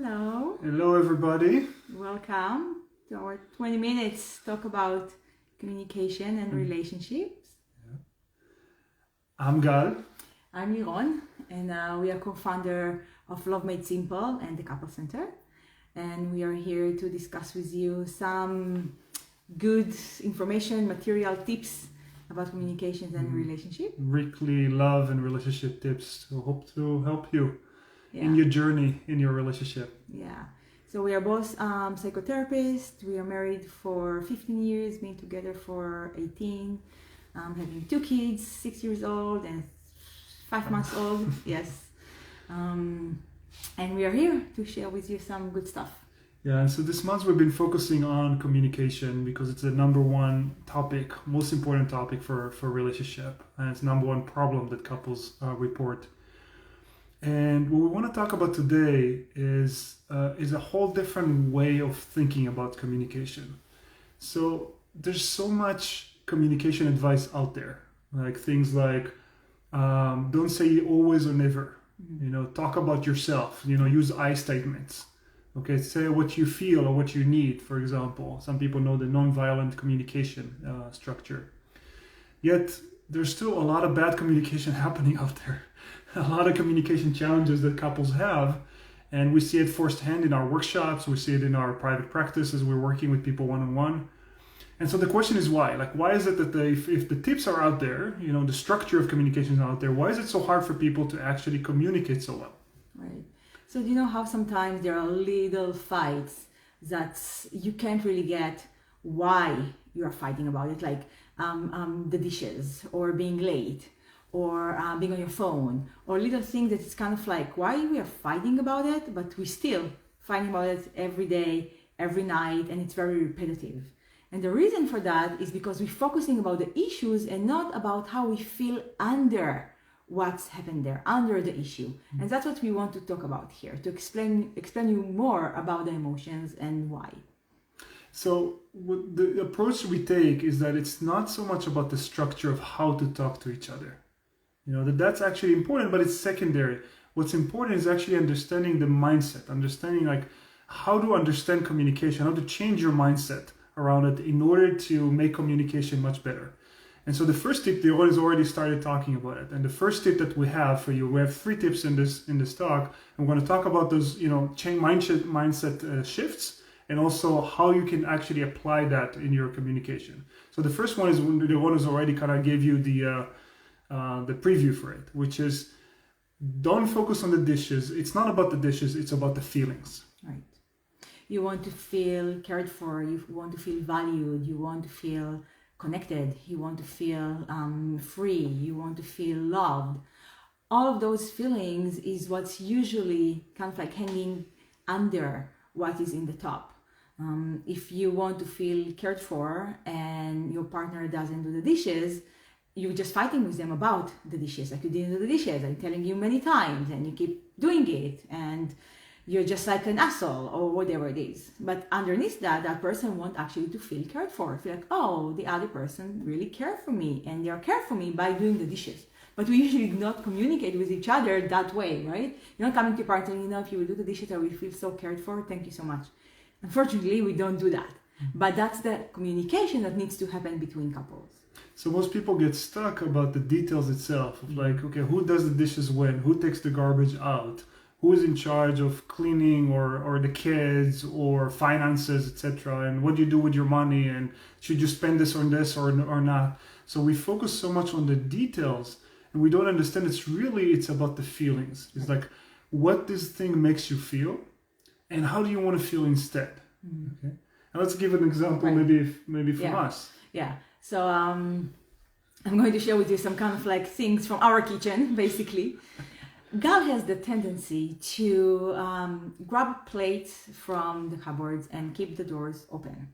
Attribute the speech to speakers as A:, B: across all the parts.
A: Hello.
B: Hello, everybody.
A: Welcome to our 20 minutes talk about communication and relationships.
B: I'm Gal.
A: I'm Liron, and we are co-founder of Love Made Simple and the Couple Center. And we are here to discuss with you some good information, material, tips about communications and relationship.
B: Weekly love and relationship tips to hope to help you
A: Yeah.
B: in your journey in your relationship.
A: Yeah. So we are both psychotherapists. We are married for 15 years, been together for 18, having 2 kids, 6 years old and 5 months old. Yes. And we are here to share with you some good stuff.
B: Yeah, and so this month we've been focusing on communication because it's the number one topic, most important topic for relationship, and it's number one problem that couples report. And what we want to talk about today is a whole different way of thinking about communication. So there's so much communication advice out there, like things like don't say always or never. Talk about yourself. Use I statements. Okay, say what you feel or what you need. For example, some people know the nonviolent communication structure. Yet there's still a lot of bad communication happening out there. A lot of communication challenges that couples have, and we see it firsthand in our workshops. We see it in our private practice as we're working with people one-on-one. And so the question is why? Like, why is it that if the tips are out there, the structure of communication is out there, why is it so hard for people to actually communicate so well?
A: Right. So do you know how sometimes there are little fights that you can't really get why you are fighting about it, like the dishes or being late or being on your phone, or little things that it's kind of like why we are fighting about it, but we still fighting about it every day, every night, and it's very repetitive. And the reason for that is because we're focusing about the issues and not about how we feel under what's happened there, under the issue. And that's what we want to talk about here, to explain you more about the emotions and why.
B: So the approach we take is that it's not so much about the structure of how to talk to each other. That's actually important, but it's secondary. What's important is actually understanding the mindset, understanding like how to understand communication, how to change your mindset around it in order to make communication much better. And so the first tip, Liron has already started talking about it. And the first tip that we have for you, we have 3 tips in this talk. And we're going to talk about those, change mindset shifts, and also how you can actually apply that in your communication. So the first one is Liron has already kind of gave you the preview for it, which is don't focus on the dishes. It's not about the dishes, it's about the feelings.
A: Right. You want to feel cared for, you want to feel valued, you want to feel connected, you want to feel free, you want to feel loved. All of those feelings is what's usually kind of like hanging under what is in the top. If you want to feel cared for and your partner doesn't do the dishes, you're just fighting with them about the dishes, like you didn't do the dishes, I'm telling you many times, and you keep doing it, and you're just like an asshole or whatever it is. But underneath that person wants actually to feel cared for. Feel like, oh, the other person really cared for me, and they are cared for me by doing the dishes. But we usually do not communicate with each other that way, right? You're not coming to your partner, if you will do the dishes, I will feel so cared for. Thank you so much. Unfortunately, we don't do that. But that's the communication that needs to happen between couples.
B: So most people get stuck about the details itself of like, okay, who does the dishes when? Who takes the garbage out? Who is in charge of cleaning or the kids or finances, etc. And what do you do with your money? And should you spend this on this or not? So we focus so much on the details and we don't understand it's about the feelings. It's like what this thing makes you feel and how do you want to feel instead? Okay. And let's give an example, right. maybe from us.
A: Yeah. So I'm going to share with you some kind of like things from our kitchen, basically. Gal has the tendency to grab plates from the cupboards and keep the doors open.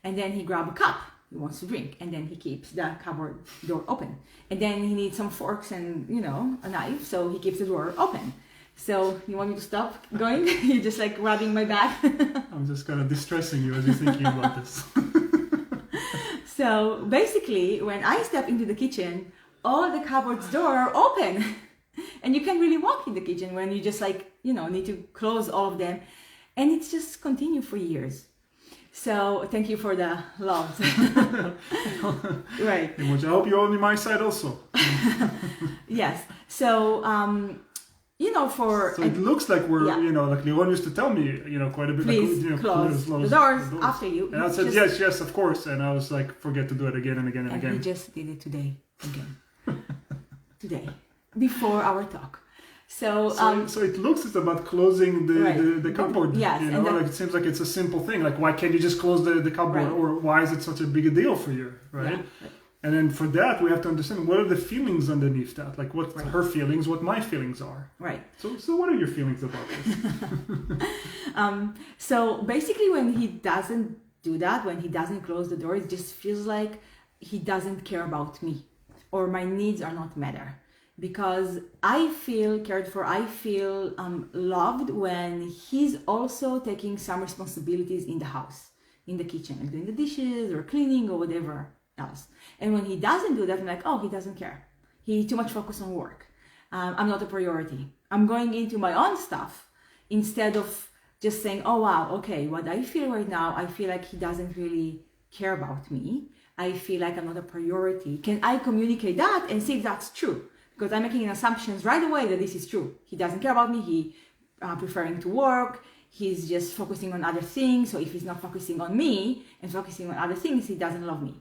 A: And then he grabs a cup he wants to drink, and then he keeps the cupboard door open. And then he needs some forks and, a knife, so he keeps the door open. So you want me to stop going? You're just like rubbing my back.
B: I'm just kind of distressing you as you're thinking about this.
A: So basically, when I step into the kitchen, all the cupboards door are open. And you can't really walk in the kitchen when you just need to close all of them. And it's just continued for years. So thank you for the love. Right.
B: Which I hope you're on my side also.
A: Yes. So,
B: So it looks like we're, like Liron used to tell me, quite a bit.
A: Please
B: like,
A: close the doors after you.
B: And I said, yes, of course. And I was like, forget to do it again and again and again.
A: And he just did it today, again. Today, before our talk. So
B: it looks it's about closing the cupboard.
A: Yes.
B: Like it seems like it's a simple thing. Like why can't you just close the cupboard, or why is it such a big a deal for you, right? Yeah. And then for that we have to understand what are the feelings underneath that. Like what's her feelings, what my feelings are.
A: Right.
B: So what are your feelings about this?
A: So basically, when he doesn't do that, when he doesn't close the door, it just feels like he doesn't care about me, or my needs are not matter. Because I feel cared for, I feel loved when he's also taking some responsibilities in the house, in the kitchen, like doing the dishes or cleaning or whatever else. And when he doesn't do that, I'm like, oh, he doesn't care. He too much focused on work. I'm not a priority. I'm going into my own stuff instead of just saying, oh, wow, okay, what I feel right now, I feel like he doesn't really care about me. I feel like I'm not a priority. Can I communicate that and see if that's true? Because I'm making assumptions right away that this is true. He doesn't care about me. He preferring to work. He's just focusing on other things. So if he's not focusing on me and focusing on other things, he doesn't love me.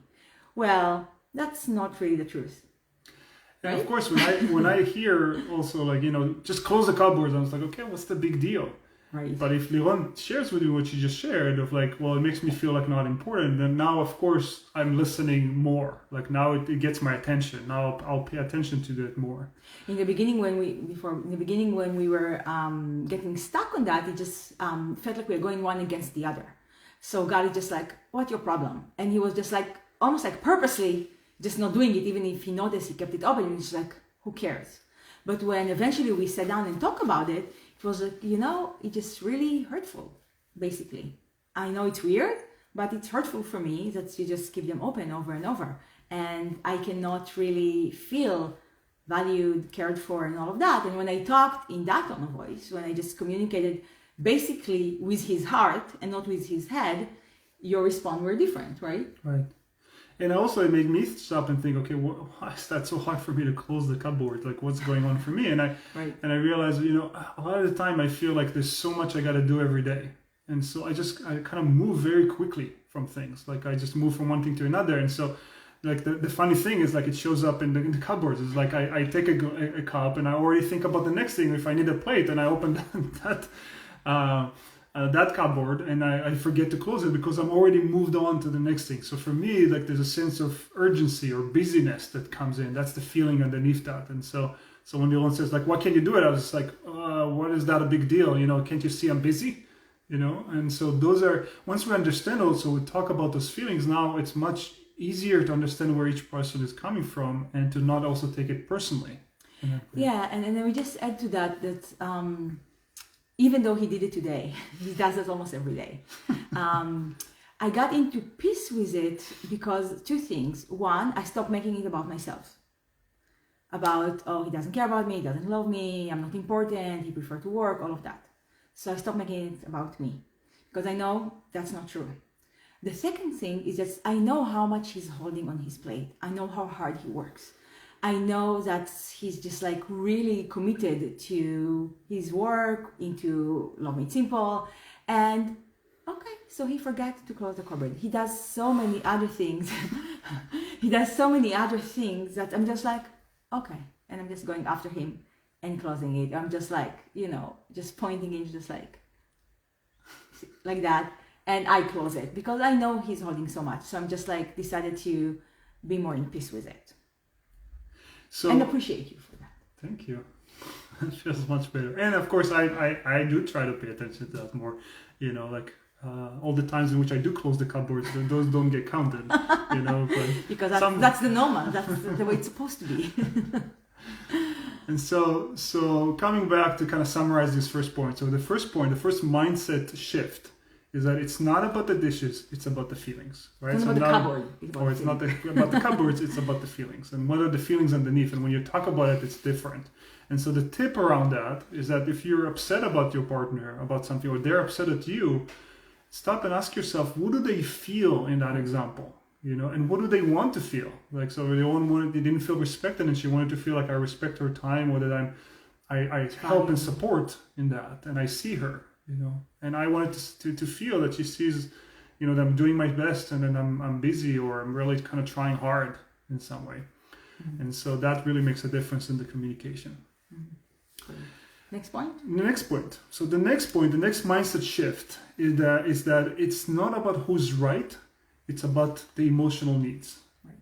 A: Well, that's not really the truth.
B: And right? Of course, when I hear also like, just close the cupboards, I was like, okay, what's the big deal?
A: Right.
B: But if Liron shares with you what she just shared of like, well, it makes me feel like not important, then now, of course, I'm listening more. Like now it gets my attention. Now I'll pay attention to that more.
A: In the beginning, when we were getting stuck on that, it just felt like we were going one against the other. So God is just like, what's your problem? And he was just like, almost like purposely just not doing it, even if he noticed he kept it open. He's just like, who cares? But when eventually we sat down and talked about it, it was like, it's just really hurtful, basically. I know it's weird, but it's hurtful for me that you just keep them open over and over. And I cannot really feel valued, cared for, and all of that. And when I talked in that tone of voice, when I just communicated basically with his heart and not with his head, your response were different, right?
B: Right. And also it made me stop and think, okay, why is that so hard for me to close the cupboard? Like what's going on for me? And I realized, a lot of the time I feel like there's so much I got to do every day. And so I kind of move very quickly from things. Like I just move from one thing to another. And so like the funny thing is like it shows up in the cupboards. It's like I take a cup and I already think about the next thing. If I need a plate and I open that cupboard and I forget to close it because I'm already moved on to the next thing. So for me, like there's a sense of urgency or busyness that comes in. That's the feeling underneath that. And so when Liron says like, why can't you do it? I was just like, what is that a big deal? Can't you see I'm busy? And so those are, once we understand also, we talk about those feelings, now it's much easier to understand where each person is coming from and to not also take it personally.
A: Yeah, and then we just add to that even though he did it today, he does it almost every day. I got into peace with it because two things. One, I stopped making it about myself. About, he doesn't care about me, he doesn't love me, I'm not important, he prefers to work, all of that. So I stopped making it about me because I know that's not true. The second thing is that I know how much he's holding on his plate. I know how hard he works. I know that he's just like really committed to his work, into Love Made Simple. And okay, so he forgot to close the cupboard. He does so many other things. That I'm just like, okay. And I'm just going after him and closing it. I'm just like, just pointing it, just like that. And I close it because I know he's holding so much. So I'm just like decided to be more in peace with it. And appreciate you for that.
B: Thank you. It feels much better. And of course, I do try to pay attention to that more. All the times in which I do close the cupboards, those don't get counted. But
A: because that's the normal. That's the way it's supposed to be.
B: And so coming back to kind of summarize this first point. So the first mindset shift is that it's not about the dishes, it's about the feelings, right?
A: It's about the cupboard.
B: It's not about the cupboards, it's about the feelings. And what are the feelings underneath? And when you talk about it, it's different. And so the tip around that is that if you're upset about your partner, about something, or they're upset at you, stop and ask yourself, what do they feel in that example? And what do they want to feel? Like, so they didn't feel respected, and she wanted to feel like I respect her time, or that I help and support in that, and I see her, and I wanted to feel that she sees, that I'm doing my best, and then I'm busy, or I'm really kind of trying hard in some way. Mm-hmm. And so that really makes a difference in the communication.
A: Mm-hmm. Next point?
B: The next point. So the next mindset shift is that it's not about who's right, it's about the emotional needs.
A: Right.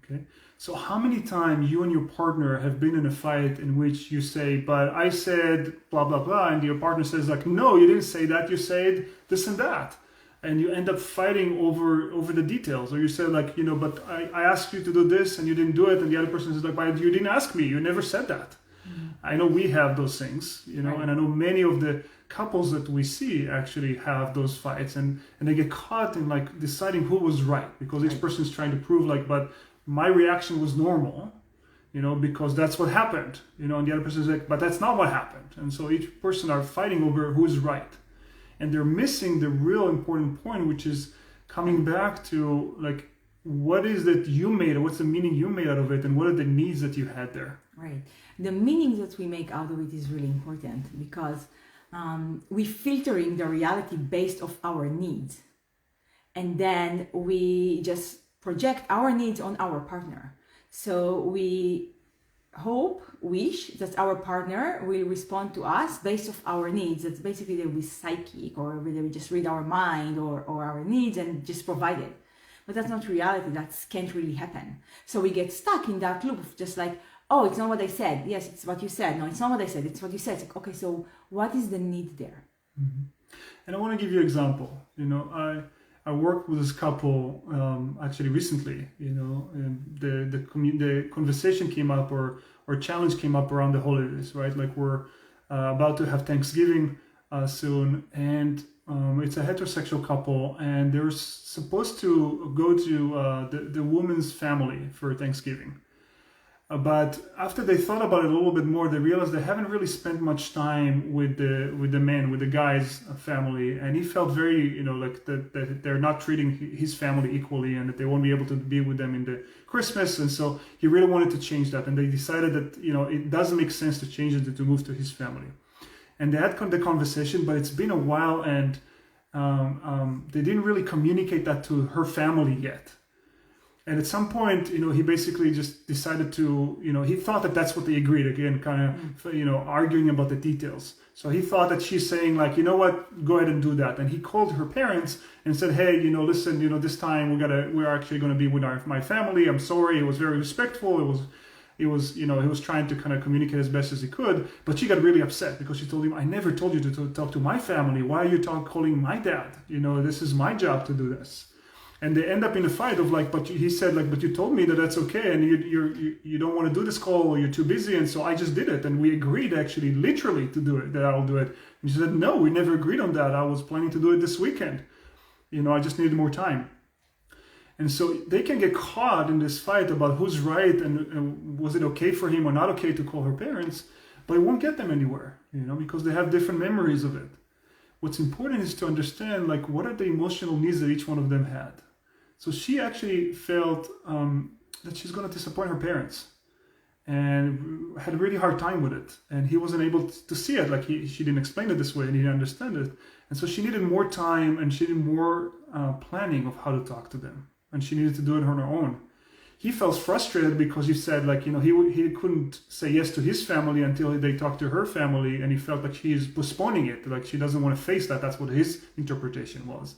B: Okay. So how many times you and your partner have been in a fight in which you say, but I said blah, blah, blah, and your partner says like, no, you didn't say that, you said this and that. And you end up fighting over the details. Or you say like, but I asked you to do this and you didn't do it. And the other person is like, but you didn't ask me, you never said that. Mm-hmm. I know we have those things, right. And I know many of the couples that we see actually have those fights, and they get caught in like deciding who was right, because each person is trying to prove like, but my reaction was normal, because that's what happened, and the other person is like, but that's not what happened. And so each person are fighting over who's right, and they're missing the real important point, which is coming back to like, what is that you made, or what's the meaning you made out of it, and what are the needs that you had there.
A: Right. The meaning that we make out of it is really important, because we filtering the reality based off our needs, and then we just project our needs on our partner. So we wish that our partner will respond to us based off our needs. That's basically they'll be psychic, or they will just read our mind or our needs and just provide it. But that's not reality. That can't really happen. So we get stuck in that loop of just like, oh, it's not what I said. Yes, it's what you said. No, it's not what I said. It's what you said. It's like, okay, so what is the need there?
B: Mm-hmm. And I want to give you an example. I worked with this couple actually recently. And the conversation came up, or challenge came up around the holidays, right? Like we're about to have Thanksgiving soon, and it's a heterosexual couple, and they're supposed to go to the woman's family for Thanksgiving. But after they thought about it a little bit more, they realized they haven't really spent much time with the guy's family, and he felt very, like that they're not treating his family equally, and that they won't be able to be with them in the Christmas. And so he really wanted to change that, and they decided that it doesn't make sense to change it, to move to his family. And they had the conversation, but it's been a while, and they didn't really communicate that to her family yet. And at some point, he basically just decided to, he thought that that's what they agreed, again, kind of, arguing about the details. So he thought that she's saying like, you know what, go ahead and do that. And he called her parents and said, hey, listen, this time we're actually going to be with my family. I'm sorry. It was very respectful. He was trying to kind of communicate as best as he could, but she got really upset because she told him, I never told you to talk to my family. Why are you calling my dad? This is my job to do this. And they end up in a fight of like, but he said like, but you told me that that's okay, and you don't want to do this call, or you're too busy, and so I just did it, and we agreed actually literally to do it, that I'll do it. And she said, no, we never agreed on that. I was planning to do it this weekend. I just needed more time. And so they can get caught in this fight about who's right, and was it okay for him or not okay to call her parents, but it won't get them anywhere, because they have different memories of it. What's important is to understand like, what are the emotional needs that each one of them had. So she actually felt that she's going to disappoint her parents, and had a really hard time with it. And he wasn't able to see it. Like she didn't explain it this way, and he didn't understand it. And so she needed more time, and she needed more planning of how to talk to them. And she needed to do it on her own. He felt frustrated because he said like, he couldn't say yes to his family until they talked to her family. And he felt like she's postponing it. Like she doesn't want to face that. That's what his interpretation was.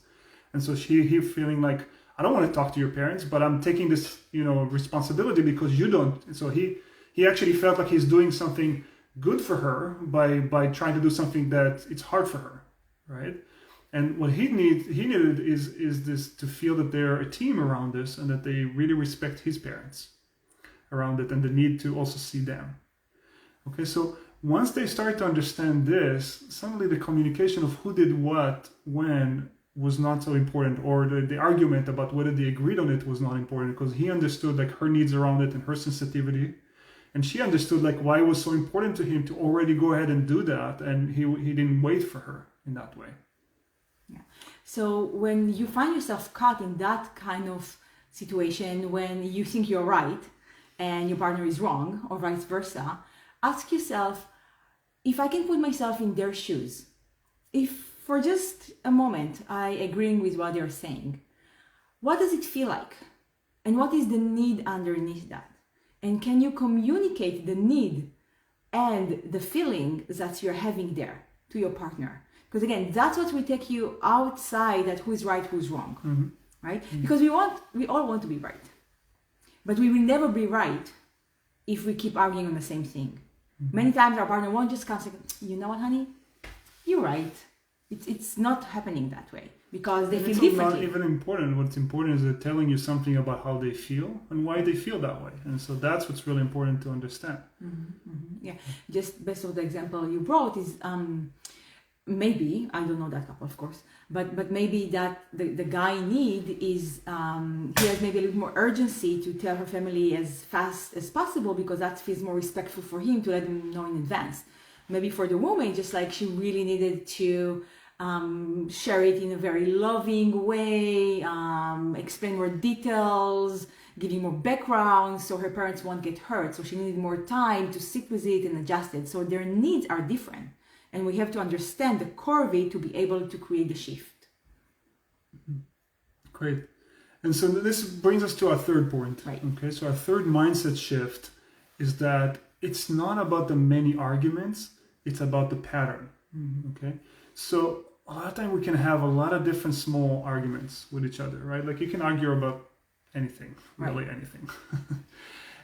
B: And so he feeling like, I don't want to talk to your parents, but I'm taking this, responsibility because you don't. And so he actually felt like he's doing something good for her by trying to do something that it's hard for her, right? And what he needed is this, to feel that they're a team around this, and that they really respect his parents around it, and the need to also see them. Okay, so once they start to understand this, suddenly the communication of who did what, when, was not so important, or the argument about whether they agreed on it was not important, because he understood like her needs around it and her sensitivity, And she understood like why it was so important to him to already go ahead and do that, and he didn't wait for her in that way.
A: Yeah. So when you find yourself caught in that kind of situation, when you think you're right and your partner is wrong, or vice versa, ask yourself, if I can put myself in their shoes, if for just a moment I agreeing with what they're saying, what does it feel like? And what is the need underneath that? And can you communicate the need and the feeling that you're having there to your partner? Because again, that's what will take you outside at who's right, who's wrong, right? Because we all want to be right, but we will never be right if we keep arguing on the same thing. Many times our partner won't just come and say, you know what, honey, you're right. It's not happening that way because they feel differently.
B: It's not even important. What's important is they're telling you something about how they feel and why they feel that way. And so that's what's really important to understand.
A: Yeah, just based on the example you brought is maybe, I don't know that couple, of course, but maybe that the guy need is he has maybe a little more urgency to tell her family as fast as possible because that feels more respectful for him to let them know in advance. Maybe for the woman, just like she really needed to share it in a very loving way, explain more details, giving more background so her parents won't get hurt. So she needed more time to sit with it and adjust it. So their needs are different. And we have to understand the core of it to be able to create the shift.
B: Great. And so this brings us to our third point.
A: Right.
B: Okay, so our third mindset shift is that it's not about the many arguments, it's about the pattern. Okay, so a lot of time we can have a lot of different small arguments with each other, right? Like you can argue about anything, really anything.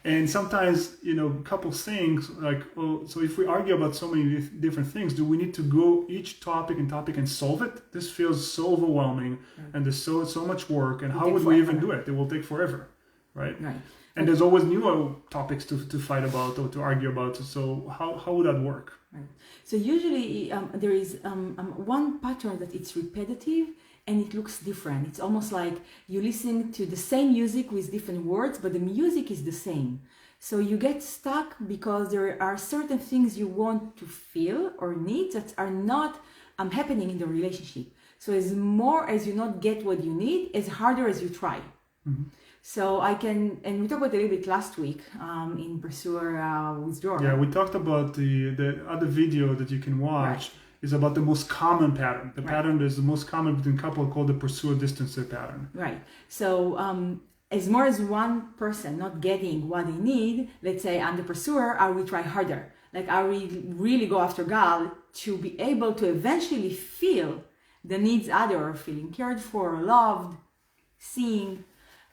B: And sometimes, couples think like, oh, so if we argue about so many different things, do we need to go each topic and solve it? This feels so overwhelming and there's so much work. And how would we even do it? It will take forever, right?
A: Right.
B: And there's always new topics to fight about or to argue about. So how would that work?
A: Right. So usually there is one pattern that it's repetitive and it looks different. It's almost like you listen to the same music with different words, but the music is the same. So you get stuck because there are certain things you want to feel or need that are not happening in the relationship. So as more as you not get what you need, as harder as you try. So I can, and we talked about it a little bit last week in Pursuer Withdrawal.
B: Yeah, we talked about the other video that you can watch is about the most common pattern. The pattern that is the most common between couples called the pursuer-distancer pattern.
A: Right. So as more as one person not getting what they need, let's say I'm the pursuer, I will try harder. Like I will really go after God to be able to eventually feel the needs other, feeling cared for, loved, seen.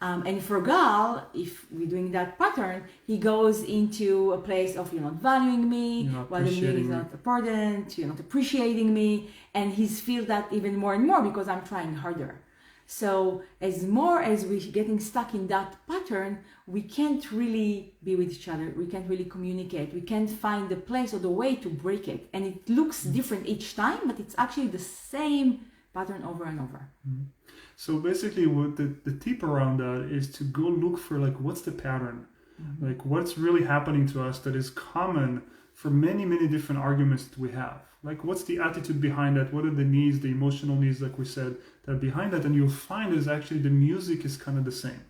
A: And for Gal, if we're doing that pattern, he goes into a place of you're not valuing me, what the need is not important, you're not appreciating me, and he's feel that even more and more because I'm trying harder. So as more as we're getting stuck in that pattern, we can't really be with each other, we can't really communicate, we can't find the place or the way to break it. And it looks different each time, but it's actually the same pattern over and over.
B: So basically what the tip around that is to go look for like what's the pattern, like what's really happening to us that is common for many different arguments that we have. Like what's the attitude behind that, what are the needs, the emotional needs, like we said, that are behind that, and you'll find is actually the music is kind of the same.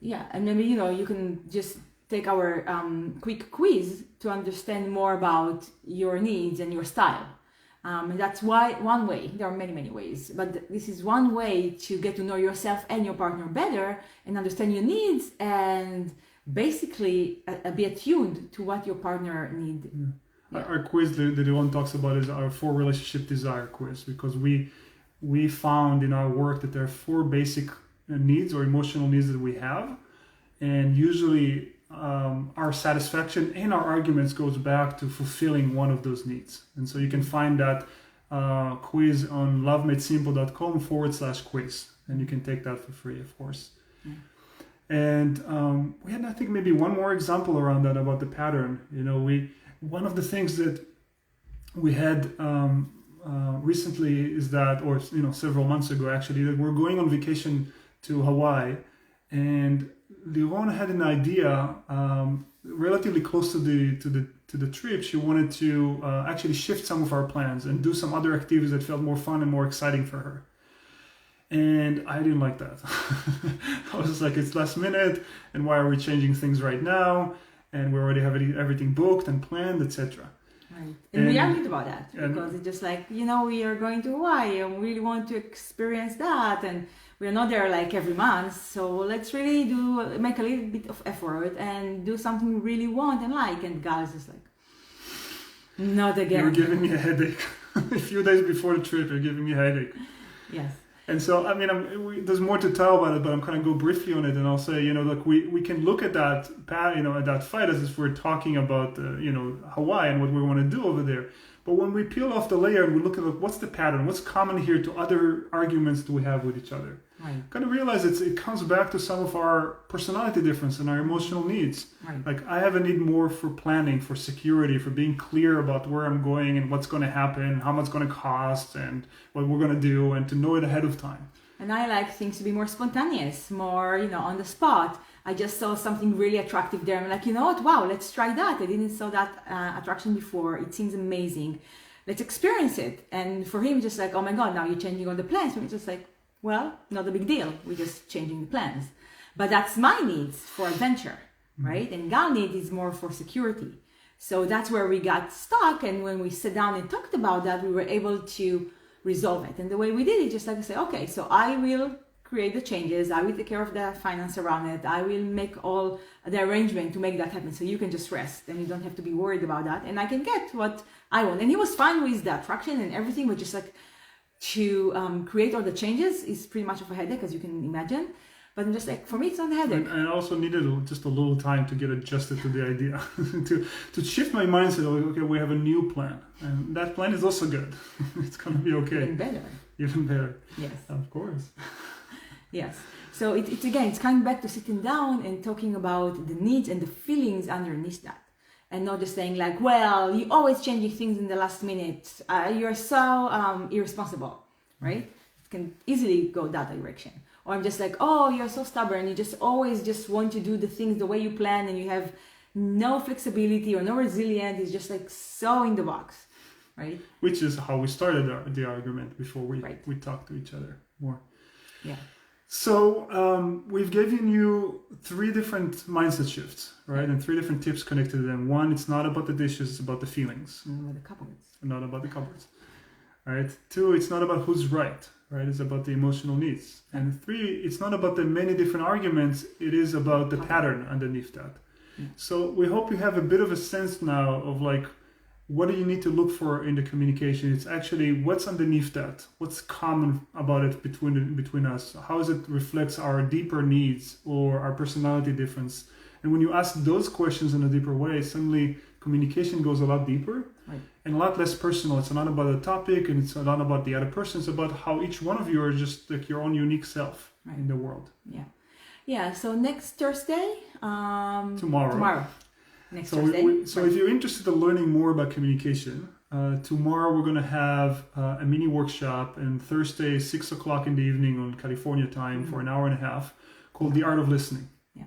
A: Yeah, and maybe you can just take our quick quiz to understand more about your needs and your style. And that's why one way, there are many ways, but this is one way to get to know yourself and your partner better and understand your needs and basically be attuned to what your partner needs.
B: Our quiz that Yvonne talks about is our 4 relationship desire quiz, because we found in our work that there are 4 basic needs or emotional needs that we have, and usually our satisfaction and our arguments goes back to fulfilling one of those needs. And so you can find that quiz on lovemadesimple.com/quiz, and you can take that for free, of course. And we had, I think, maybe one more example around that about the pattern. One of the things that we had recently is that, or several months ago actually, that we're going on vacation to Hawaii, and Liron had an idea relatively close to the trip. She wanted to actually shift some of our plans and do some other activities that felt more fun and more exciting for her. And I didn't like that. I was just like, it's last minute, and why are we changing things right now? And we already have everything booked and planned, etc.
A: Right. And we argued about that because it's just like, we are going to Hawaii and we really want to experience that, and we're not there like every month, so let's really make a little bit of effort and do something we really want and like. And Gal is just like, not again.
B: You're giving me a headache. A few days before the trip, you're giving me a headache.
A: Yes.
B: And so, I mean, there's more to tell about it, but I'm kind of go briefly on it, and I'll say, look, we can look at that, at that fight as if we're talking about, Hawaii and what we want to do over there. But when we peel off the layer and we look at what's the pattern, what's common here to other arguments that we have with each other,
A: right.
B: Kind of realize it comes back to some of our personality difference and our emotional needs.
A: Right.
B: Like I have a need more for planning, for security, for being clear about where I'm going and what's going to happen, how much it's going to cost, and what we're going to do, and to know it ahead of time.
A: And I like things to be more spontaneous, more, on the spot. I just saw something really attractive there. I'm like, you know what? Wow, let's try that. I didn't saw that attraction before. It seems amazing. Let's experience it. And for him, just like, oh my God, now you're changing all the plans. So it's just like, well, not a big deal. We're just changing the plans. But that's my needs for adventure, right? And Gal need is more for security. So that's where we got stuck. And when we sat down and talked about that, we were able to resolve it. And the way we did it, just like I say, okay, so I will create the changes. I will take care of the finance around it. I will make all the arrangement to make that happen. So you can just rest and you don't have to be worried about that. And I can get what I want. And he was fine with the attraction and everything, but just like to create all the changes is pretty much of a headache, as you can imagine. But I'm just like, for me, it's not a headache.
B: And I also needed just a little time to get adjusted to the idea, to shift my mindset. Okay, we have a new plan, and that plan is also good. It's gonna be okay.
A: Even better.
B: Even better.
A: Yes.
B: Of course.
A: Yes. So it's again, it's coming back to sitting down and talking about the needs and the feelings underneath that. And not just saying like, well, you're always changing things in the last minute. You're so irresponsible, right? It can easily go that direction. Or I'm just like, oh, you're so stubborn. You just always just want to do the things the way you plan, and you have no flexibility or no resilience. It's just like so in the box, right?
B: Which is how we started the argument before we talked to each other more.
A: Yeah.
B: So we've given you 3 different mindset shifts, right? And 3 different tips connected to them. 1, it's not about the dishes, it's about the feelings.
A: Not about the cupboards.
B: Not about the cupboards. All right. 2, it's not about who's right, right? It's about the emotional needs. And 3, it's not about the many different arguments. It is about the pattern underneath that.
A: Yeah.
B: So we hope you have a bit of a sense now of like, what do you need to look for in the communication? It's actually what's underneath that. What's common about it between us? How does it reflects our deeper needs or our personality difference? And when you ask those questions in a deeper way, suddenly communication goes a lot deeper,
A: right,
B: and a lot less personal. It's not about the topic, and it's not about the other person. It's about how each one of you are just like your own unique self in the world.
A: Yeah. Yeah. So next Thursday.
B: Tomorrow.
A: Next
B: So
A: Thursday.
B: if you're interested in learning more about communication, tomorrow we're going to have a mini workshop, and Thursday 6 o'clock in the evening on California time for an hour and a half, called The Art of Listening.
A: Yeah.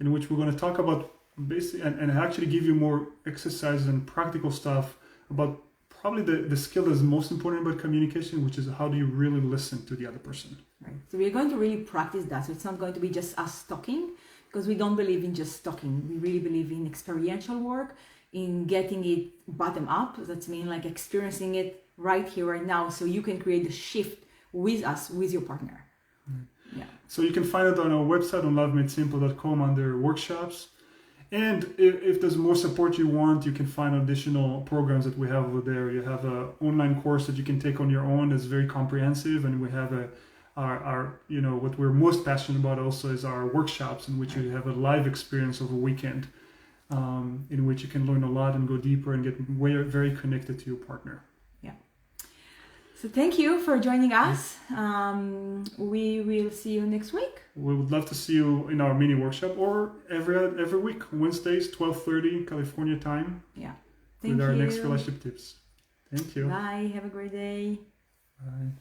B: In which we're going to talk about basically and actually give you more exercises and practical stuff about probably the skill that's most important about communication, which is how do you really listen to the other person.
A: Right. So we're going to really practice that. So it's not going to be just us talking, because we don't believe in just talking. We really believe in experiential work, in getting it bottom up. That means like experiencing it right here, right now, so you can create the shift with us, with your partner. Yeah.
B: So you can find it on our website on lovemadesimple.com under workshops. And if there's more support you want, you can find additional programs that we have over there. You have an online course that you can take on your own that's very comprehensive, and we have our what we're most passionate about also is our workshops, in which you have a live experience of a weekend, in which you can learn a lot and go deeper and get very connected to your partner.
A: Yeah. So thank you for joining us. We will see you next week.
B: We would love to see you in our mini workshop, or every week, Wednesdays, 12:30 California time.
A: Yeah.
B: With our next relationship tips. Thank you.
A: Bye. Have a great day.
B: Bye.